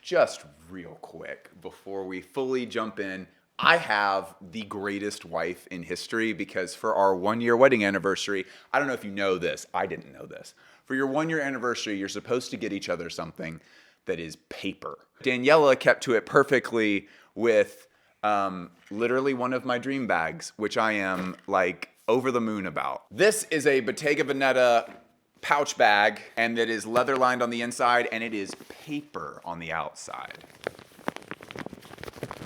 just real quick before we fully jump in, I have the greatest wife in history because for our 1-year wedding anniversary, I don't know if you know this, I didn't know this. For your 1-year anniversary, you're supposed to get each other something that is paper. Daniela kept to it perfectly with literally one of my dream bags, which I am like over the moon about. This is a Bottega Veneta pouch bag, and it is leather lined on the inside and it is paper on the outside.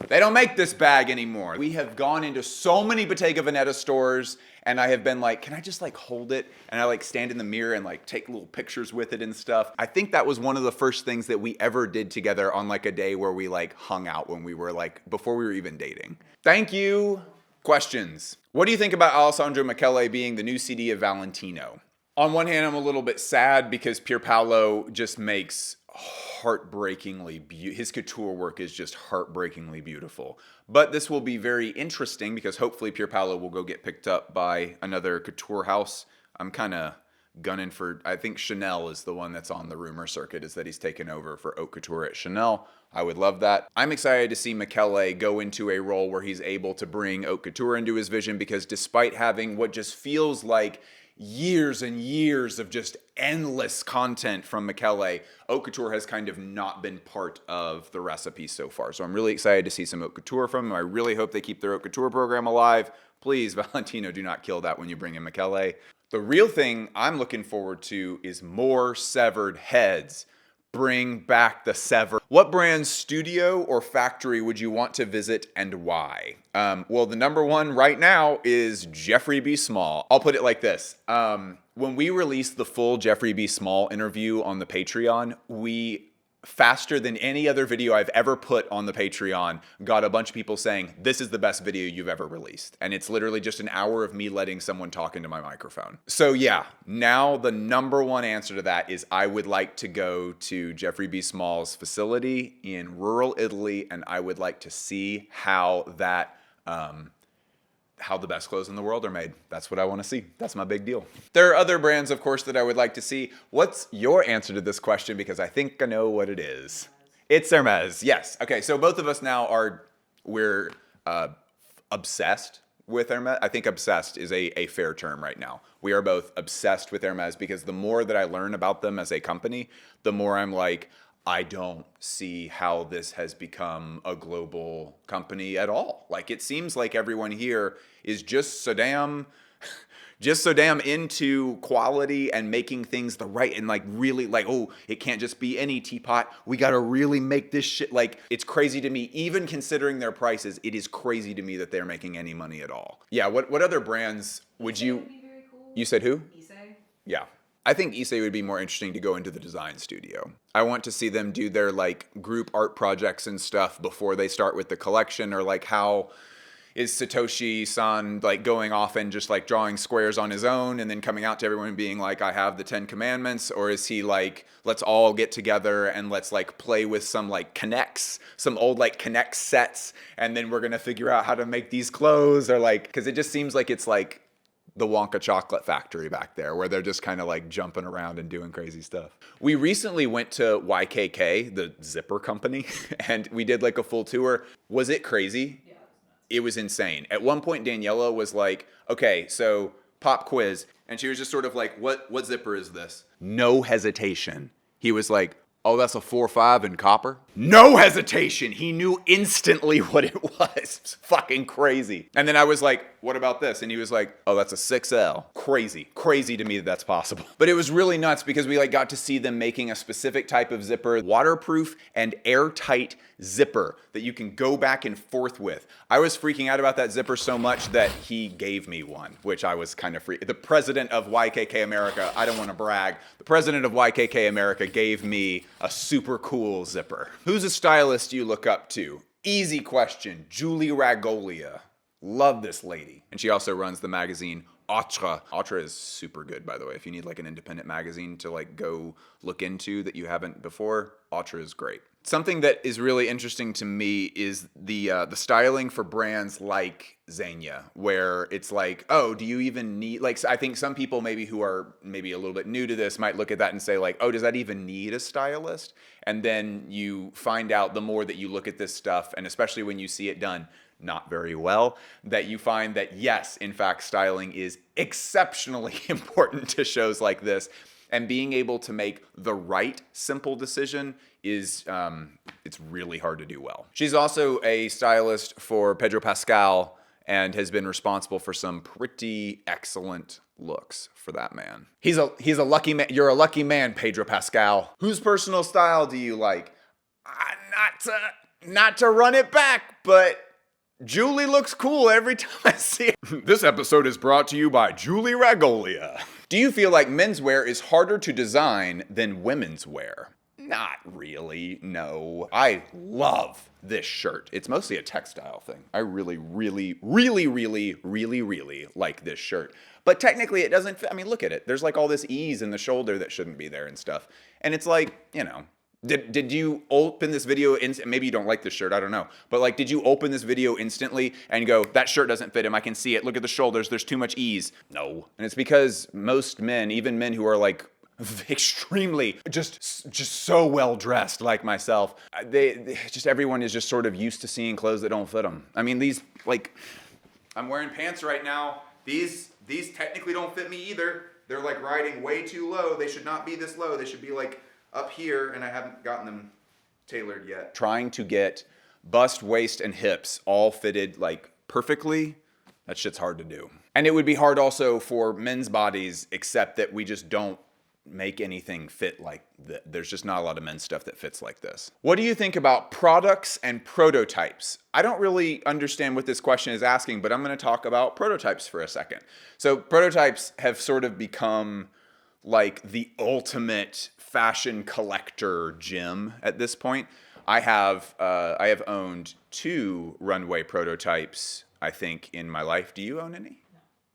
They don't make this bag anymore. We have gone into so many Bottega Veneta stores and I have been like, can I just like hold it? And I like stand in the mirror and like take little pictures with it and stuff. I think that was one of the first things that we ever did together on like a day where we like hung out when we were like, before we were even dating. Thank you. Questions. What do you think about Alessandro Michele being the new CD of Valentino? On one hand, I'm a little bit sad because Pierpaolo just makes heartbreakingly his couture work is just heartbreakingly beautiful. But this will be very interesting because hopefully Pierpaolo will go get picked up by another couture house. I'm kind of gunning for, I think Chanel is the one that's on the rumor circuit, is that he's taken over for haute couture at Chanel. I would love that. I'm excited to see Michele go into a role where he's able to bring haute couture into his vision, because despite having what just feels like years and years of just endless content from Michele, haute couture has kind of not been part of the recipe so far. So I'm really excited to see some haute couture from him. I really hope they keep their haute couture program alive. Please, Valentino, do not kill that when you bring in Michele. The real thing I'm looking forward to is more severed heads. Bring back the sever. What brand's studio or factory would you want to visit and why? Well, the number one right now is Jeffrey B. Small. I'll put it like this. When we released the full Jeffrey B. Small interview on the Patreon, we, faster than any other video I've ever put on the Patreon, got a bunch of people saying, this is the best video you've ever released. And it's literally just an hour of me letting someone talk into my microphone. So yeah, now the number one answer to that is I would like to go to Jeffrey B. Small's facility in rural Italy, and I would like to see how that, how the best clothes in the world are made. That's what I want to see. That's my big deal. There are other brands, of course, that I would like to see. What's your answer to this question? Because I think I know what it is. It's Hermes. Yes. Okay. So both of us now we're obsessed with Hermes. I think obsessed is a fair term right now. We are both obsessed with Hermes because the more that I learn about them as a company, the more I'm like, I don't see how this has become a global company at all. Like, it seems like everyone here is just so damn into quality and making things the right, and like really like, oh, it can't just be any teapot. We got to really make this shit. Like, it's crazy to me, even considering their prices, it is crazy to me that they're making any money at all. Yeah. What other brands would you, be very cool. You said who? Issei. Yeah. I think Issei would be more interesting to go into the design studio. I want to see them do their like group art projects and stuff before they start with the collection, or like how is Satoshi-san like going off and just like drawing squares on his own and then coming out to everyone and being like, I have the 10 commandments? Or is he like, let's all get together and let's like play with some like connects, some old like connect sets, and then we're gonna figure out how to make these clothes? Or like, because it just seems like it's like the Wonka chocolate factory back there where they're just kind of like jumping around and doing crazy stuff. We recently went to YKK, the zipper company, and we did like a full tour. Was it crazy? Yeah, It was insane. At one point, Daniela was like, okay, so pop quiz. And she was just sort of like, what zipper is this? No hesitation. He was like, oh, that's a 4.5 in copper? No hesitation. He knew instantly what it was. It's fucking crazy. And then I was like, what about this? And he was like, oh, that's a 6L. Crazy to me that that's possible. But it was really nuts because we like got to see them making a specific type of zipper, waterproof and airtight zipper that you can go back and forth with. I was freaking out about that zipper so much that he gave me one, which I was kind of the president of YKK America, I don't want to brag, the president of YKK America gave me a super cool zipper. Who's a stylist you look up to? Easy question. Julie Ragolia. Love this lady. And she also runs the magazine Autre. Autre is super good, by the way. If you need like an independent magazine to like go look into that you haven't before, Autre is great. Something that is really interesting to me is the styling for brands like Zegna, where it's like, oh, do you even need, like, I think some people maybe who are maybe a little bit new to this might look at that and say like, oh, does that even need a stylist? And then you find out the more that you look at this stuff, and especially when you see it done not very well, that you find that yes, in fact, styling is exceptionally important to shows like this. And being able to make the right simple decision is, it's really hard to do well. She's also a stylist for Pedro Pascal and has been responsible for some pretty excellent looks for that man. He's a lucky man. You're a lucky man, Pedro Pascal. Whose personal style do you like? Not to run it back, but Julie looks cool every time I see it. This episode is brought to you by Julie Ragolia. Do you feel like menswear is harder to design than women's wear? Not really, no. I love this shirt. It's mostly a textile thing. I really like this shirt. But technically it doesn't fit. I mean, look at it. There's like all this ease in the shoulder that shouldn't be there and stuff. And it's like, you know, did you open this video, maybe you don't like this shirt, I don't know. But like, did you open this video instantly and go, that shirt doesn't fit him, I can see it, look at the shoulders, there's too much ease? No. And it's because most men, even men who are like extremely, just so well dressed like myself, they just, everyone is just sort of used to seeing clothes that don't fit them. I mean, these, like, I'm wearing pants right now. These technically don't fit me either. They're like riding way too low. They should not be this low. They should be like up here, and I haven't gotten them tailored yet. Trying to get bust, waist, and hips all fitted like perfectly, that shit's hard to do. And it would be hard also for men's bodies, except that we just don't make anything fit like that. There's just not a lot of men's stuff that fits like this. What do you think about products and prototypes? I don't really understand what this question is asking, but I'm going to talk about prototypes for a second. So prototypes have sort of become like the ultimate fashion collector gem at this point. I have owned 2 runway prototypes, I think, in my life. Do you own any?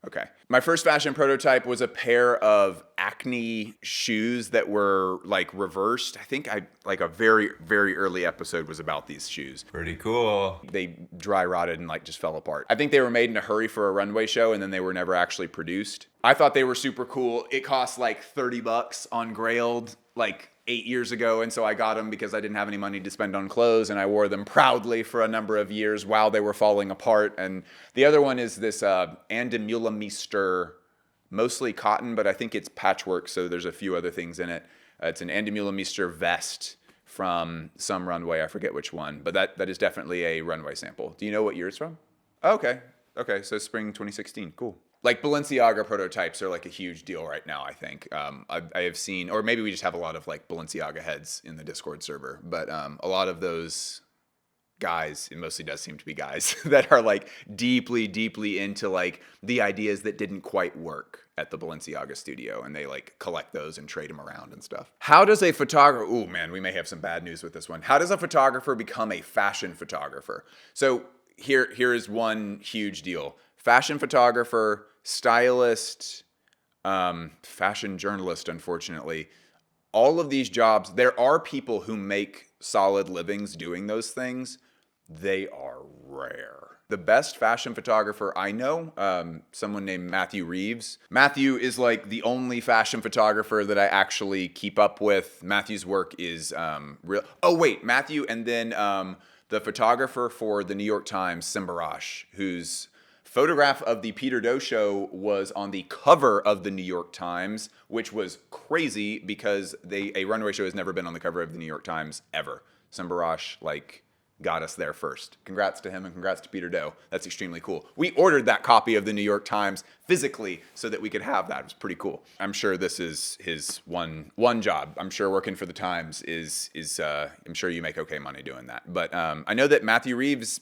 Okay. My first fashion prototype was a pair of Acne shoes that were like reversed. I think like a very, very early episode was about these shoes. Pretty cool. They dry rotted and like just fell apart. I think they were made in a hurry for a runway show and then they were never actually produced. I thought they were super cool. It cost like $30 on Grailed like 8 years ago, and so I got them because I didn't have any money to spend on clothes, and I wore them proudly for a number of years while they were falling apart. And the other one is this Andemüller mostly cotton, but I think it's patchwork, so there's a few other things in it. It's an Andemüller vest from some runway, I forget which one, but that is definitely a runway sample. Do you know what year it's from? Oh, okay, so spring 2016, cool. Like Balenciaga prototypes are like a huge deal right now, I think. I have seen, or maybe we just have a lot of like Balenciaga heads in the Discord server, but a lot of those guys, it mostly does seem to be guys, that are like deeply, deeply into like the ideas that didn't quite work at the Balenciaga studio, and they like collect those and trade them around and stuff. How does a photographer, ooh man, we may have some bad news with this one. How does a photographer become a fashion photographer? So here is one huge deal. Fashion photographer, stylist, fashion journalist, unfortunately. All of these jobs, there are people who make solid livings doing those things. They are rare. The best fashion photographer I know, someone named Matthew Reeves. Matthew is like the only fashion photographer that I actually keep up with. Matthew's work is real. Oh wait, Matthew, and then the photographer for the New York Times, Simbarash, whose photograph of the Peter Do show was on the cover of the New York Times, which was crazy because a runway show has never been on the cover of the New York Times ever. Simbarash like got us there first. Congrats to him and congrats to Peter Do. That's extremely cool. We ordered that copy of the New York Times physically so that we could have that. It was pretty cool. I'm sure this is his one job. I'm sure working for the Times is I'm sure you make okay money doing that. But I know that Matthew Reeves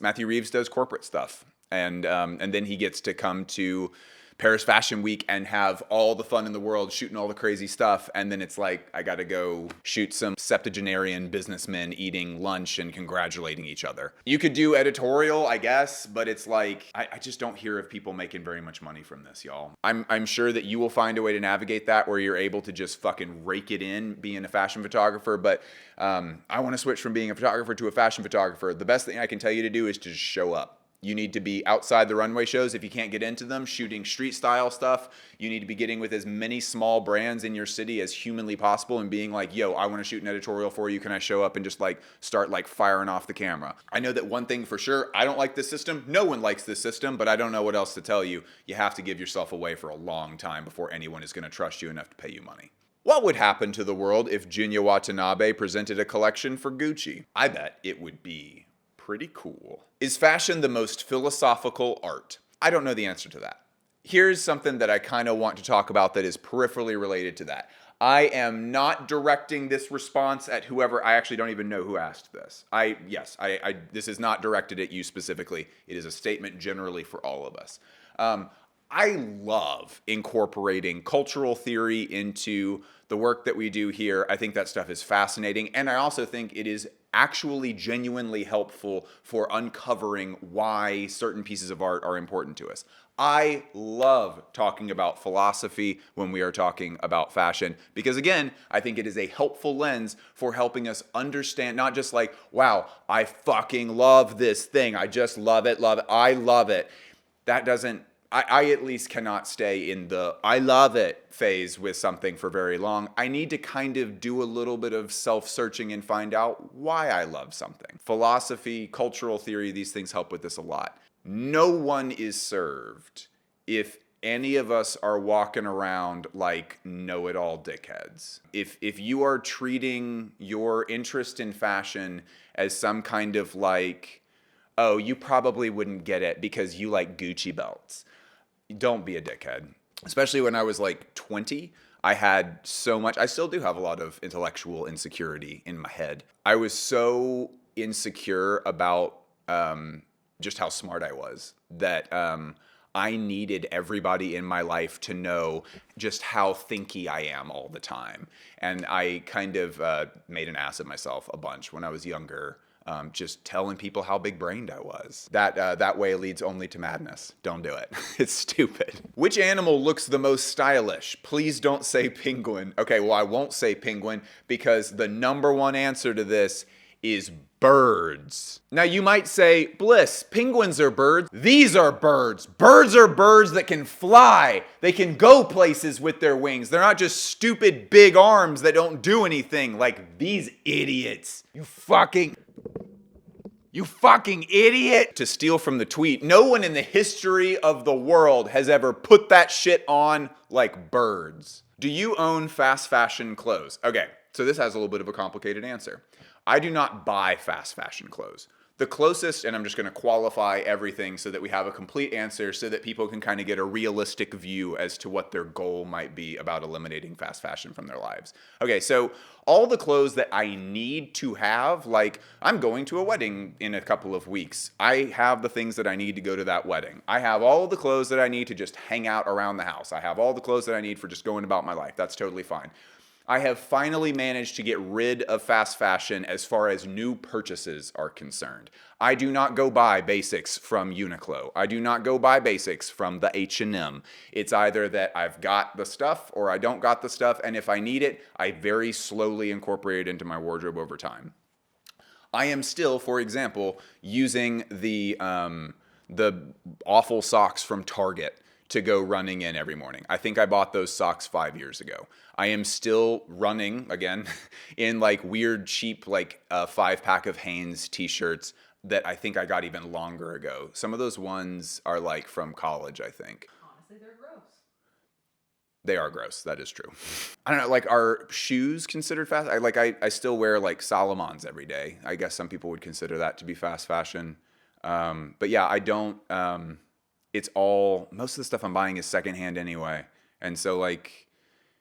does corporate stuff. And then he gets to come to Paris Fashion Week and have all the fun in the world shooting all the crazy stuff. And then it's like, I got to go shoot some septuagenarian businessmen eating lunch and congratulating each other. You could do editorial, I guess, but it's like, I just don't hear of people making very much money from this, y'all. I'm sure that you will find a way to navigate that where you're able to just fucking rake it in being a fashion photographer. But I want to switch from being a photographer to a fashion photographer. The best thing I can tell you to do is to just show up. You need to be outside the runway shows if you can't get into them, shooting street style stuff. You need to be getting with as many small brands in your city as humanly possible and being like, yo, I want to shoot an editorial for you. Can I show up and just like start like firing off the camera? I know that one thing for sure, I don't like this system. No one likes this system, but I don't know what else to tell you. You have to give yourself away for a long time before anyone is going to trust you enough to pay you money. What would happen to the world if Junya Watanabe presented a collection for Gucci? I bet it would be pretty cool. Is fashion the most philosophical art? I don't know the answer to that. Here's something that I kind of want to talk about that is peripherally related to that. I am not directing this response at whoever. I actually don't even know who asked this. This is not directed at you specifically. It is a statement generally for all of us. I love incorporating cultural theory into the work that we do here. I think that stuff is fascinating. And I also think it is actually genuinely helpful for uncovering why certain pieces of art are important to us. I love talking about philosophy when we are talking about fashion because, again, I think it is a helpful lens for helping us understand, not just like, wow, I fucking love this thing. I just love it, I love it. That doesn't, I at least cannot stay in the I love it phase with something for very long. I need to kind of do a little bit of self-searching and find out why I love something. Philosophy, cultural theory, these things help with this a lot. No one is served if any of us are walking around like know-it-all dickheads. If you are treating your interest in fashion as some kind of like, oh, you probably wouldn't get it because you like Gucci belts. Don't be a dickhead. Especially when I was like 20, I had so much, I still do have a lot of intellectual insecurity in my head. I was so insecure about just how smart I was that I needed everybody in my life to know just how thinky I am all the time. And I kind of made an ass of myself a bunch when I was younger. Just telling people how big-brained I was. That way leads only to madness. Don't do it. It's stupid. Which animal looks the most stylish? Please don't say penguin. Okay, well, I won't say penguin because the number one answer to this is birds. Now you might say, Bliss, penguins are birds. These are birds. Birds are birds that can fly. They can go places with their wings. They're not just stupid big arms that don't do anything like these idiots. You fucking idiot! To steal from the tweet, no one in the history of the world has ever put that shit on like birds. Do you own fast fashion clothes? Okay, so this has a little bit of a complicated answer. I do not buy fast fashion clothes. The closest, and I'm just going to qualify everything so that we have a complete answer so that people can kind of get a realistic view as to what their goal might be about eliminating fast fashion from their lives. Okay, so all the clothes that I need to have, like I'm going to a wedding in a couple of weeks. I have the things that I need to go to that wedding. I have all of the clothes that I need to just hang out around the house. I have all the clothes that I need for just going about my life. That's totally fine. I have finally managed to get rid of fast fashion as far as new purchases are concerned. I do not go buy basics from Uniqlo. I do not go buy basics from the H&M. It's either that I've got the stuff or I don't got the stuff, and if I need it, I very slowly incorporate it into my wardrobe over time. I am still, for example, using the awful socks from Target to go running in every morning. I think I bought those socks 5 years ago. I am still running, again, in like weird, cheap, like 5-pack of Hanes t-shirts that I think I got even longer ago. Some of those ones are like from college, I think. Honestly, they're gross. They are gross, that is true. I don't know, like are shoes considered fast? I still wear like Salomons every day. I guess some people would consider that to be fast fashion. But yeah, I don't, it's all, most of the stuff I'm buying is secondhand anyway. And so like,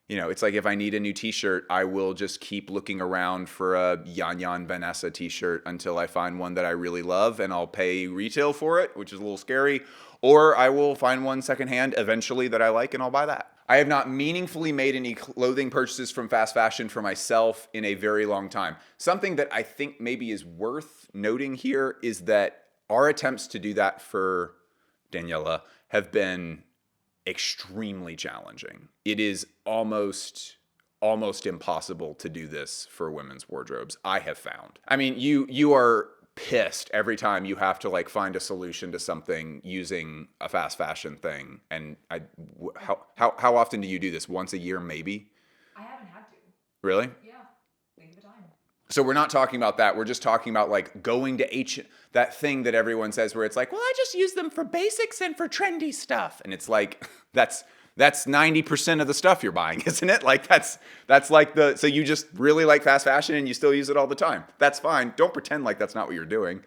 You know, it's like if I need a new t-shirt, I will just keep looking around for a Yan Vanessa t-shirt until I find one that I really love, and I'll pay retail for it, which is a little scary, or I will find one secondhand eventually that I like and I'll buy that. I have not meaningfully made any clothing purchases from fast fashion for myself in a very long time. Something that I think maybe is worth noting here is that our attempts to do that for Daniela have been extremely challenging. It is almost impossible to do this for women's wardrobes, I have found. I mean, you are pissed every time you have to like find a solution to something using a fast fashion thing. And how often do you do this? Once a year, maybe? I haven't had to. Really? Yeah. Think of the time. So we're not talking about that. We're just talking about like going to that thing that everyone says where it's like, well, I just use them for basics and for trendy stuff. And it's like, that's 90% of the stuff you're buying, isn't it? Like that's like so you just really like fast fashion and you still use it all the time. That's fine. Don't pretend like that's not what you're doing.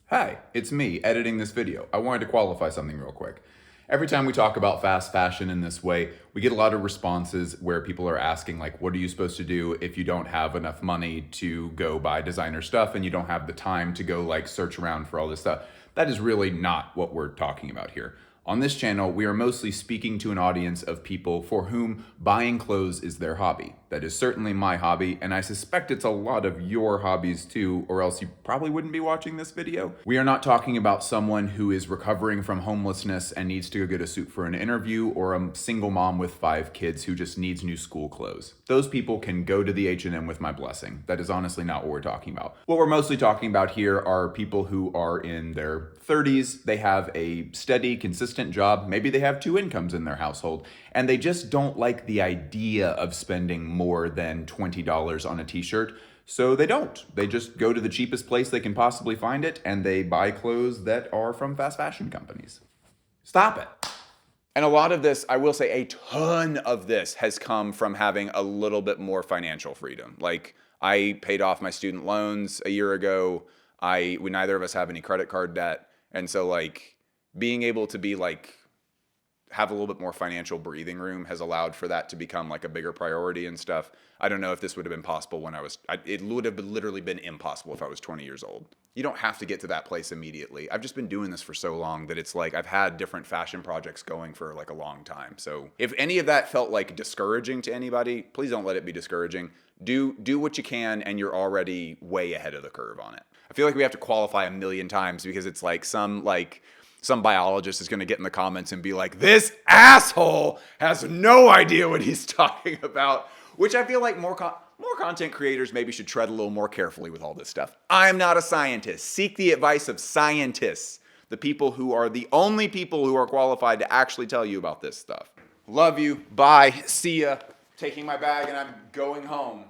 Hi, it's me editing this video. I wanted to qualify something real quick. Every time we talk about fast fashion in this way, we get a lot of responses where people are asking like, what are you supposed to do if you don't have enough money to go buy designer stuff and you don't have the time to go like search around for all this stuff? That is really not what we're talking about here. On this channel, we are mostly speaking to an audience of people for whom buying clothes is their hobby. That is certainly my hobby, and I suspect it's a lot of your hobbies too, or else you probably wouldn't be watching this video. We are not talking about someone who is recovering from homelessness and needs to go get a suit for an interview, or a single mom with 5 kids who just needs new school clothes. Those people can go to the H&M with my blessing. That is honestly not what we're talking about. What we're mostly talking about here are people who are in their 30s, they have a steady, consistent job, maybe they have 2 incomes in their household, and they just don't like the idea of spending more than $20 on a t-shirt, so they don't. They just go to the cheapest place they can possibly find it, and they buy clothes that are from fast fashion companies. Stop it. And a lot of this, I will say a ton of this has come from having a little bit more financial freedom. Like, I paid off my student loans a year ago. We neither of us have any credit card debt. And so like being able to be like, have a little bit more financial breathing room has allowed for that to become like a bigger priority and stuff. I don't know if this would have been possible when it would have literally been impossible if I was 20 years old. You don't have to get to that place immediately. I've just been doing this for so long that it's like I've had different fashion projects going for like a long time. So if any of that felt like discouraging to anybody, please don't let it be discouraging. Do what you can, and you're already way ahead of the curve on it. I feel like we have to qualify a million times because it's like some biologist is going to get in the comments and be like, this asshole has no idea what he's talking about, which I feel like more content creators maybe should tread a little more carefully with all this stuff. I'm not a scientist. Seek the advice of scientists, the people who are the only people who are qualified to actually tell you about this stuff. Love you. Bye. See ya. Taking my bag and I'm going home.